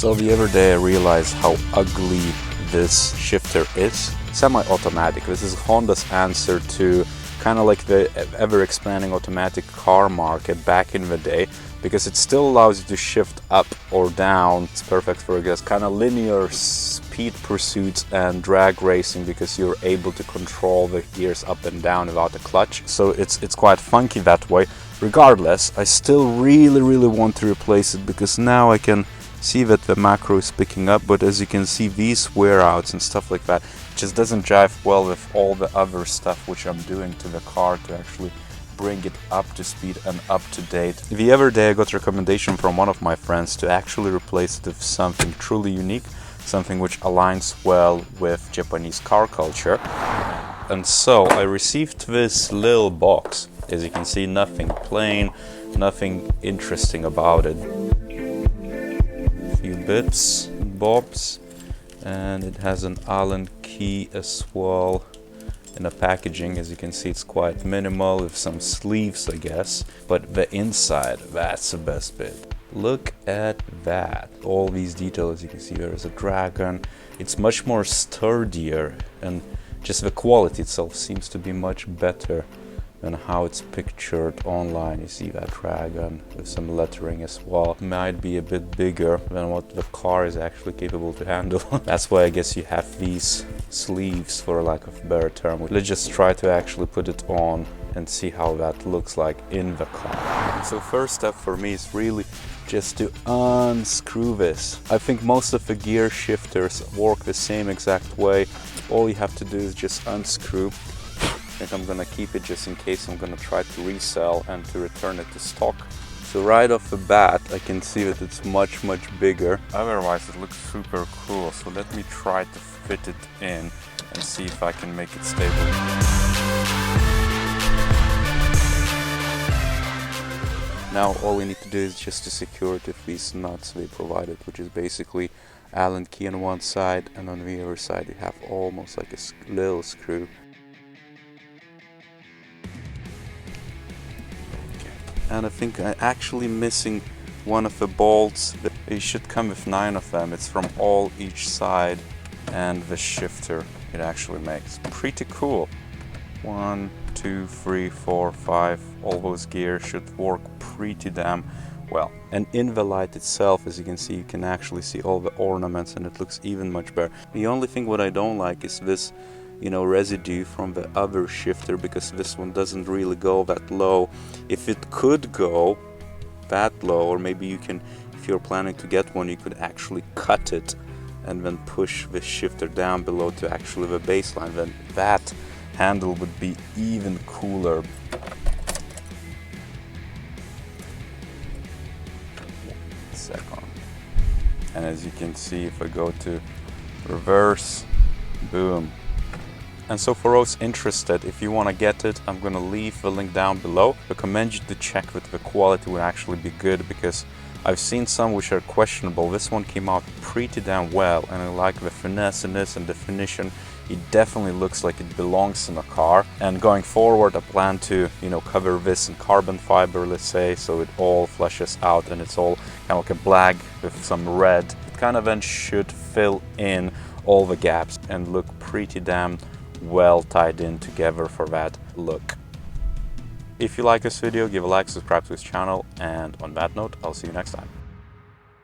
So the other day I realized how ugly this shifter is. Semi-automatic. This is Honda's answer to kind of like the ever-expanding automatic car market back in the day, because it still allows you to shift up or down. It's perfect for, I guess, kind of linear speed pursuits and drag racing, because you're able to control the gears up and down without a clutch. So it's quite funky that way. Regardless, I still really want to replace it, because now I can see that the macro is picking up, but as you can see, these wear outs and stuff like that just doesn't jive well with all the other stuff which I'm doing to the car to actually bring it up to speed and up to date. The other day I got a recommendation from one of my friends to actually replace it with something truly unique, something which aligns well with Japanese car culture. And so I received this little box. As you can see, nothing plain, nothing interesting about it. Few bits and bobs, and it has an Allen key as well in the packaging. As you can see, it's quite minimal with some sleeves, I guess, but the inside, that's the best bit. Look at that, all these details. You can see there is a dragon. It's much more sturdier, and just the quality itself seems to be much better and how it's pictured online. You see that dragon with some lettering as well. It might be a bit bigger than what the car is actually capable to handle. That's why I guess you have these sleeves, for lack of a better term. Let's just try to actually put it on and see how that looks like in the car. So first step for me is really just to unscrew this. I think most of the gear shifters work the same exact way. All you have to do is just unscrew. I'm gonna keep it just in case I'm gonna try to resell and to return it to stock. So right off the bat I can see that it's much bigger. Otherwise it looks super cool. So let me try to fit it in and see if I can make it stable. Now all we need to do is just to secure it with these nuts they provided, which is basically Allen key on one side, and on the other side you have almost like a little screw. And I think I'm actually missing one of the bolts. It should come with 9 of them. It's from each side, and the shifter it actually makes. Pretty cool. 1, 2, 3, 4, 5. All those gears should work pretty damn well. And in the light itself, as you can see, you can actually see all the ornaments, and it looks even much better. The only thing what I don't like is this, you know, residue from the other shifter, because this one doesn't really go that low. If it could go that low, or maybe you can, if you're planning to get one, you could actually cut it and then push the shifter down below to actually the baseline, then that handle would be even cooler. Second. And as you can see, if I go to reverse, boom. And so for those interested, if you want to get it, I'm going to leave the link down below. I recommend you to check that the quality will actually be good, because I've seen some which are questionable. This one came out pretty damn well, and I like the finesse in this and the definition. It definitely looks like it belongs in a car. And going forward, I plan to, you know, cover this in carbon fiber, let's say, so it all flushes out and it's all kind of like a black with some red. It kind of then should fill in all the gaps and look pretty damn well tied in together for that look. If you like this video, give a like, subscribe to this channel, and on that note, I'll see you next time.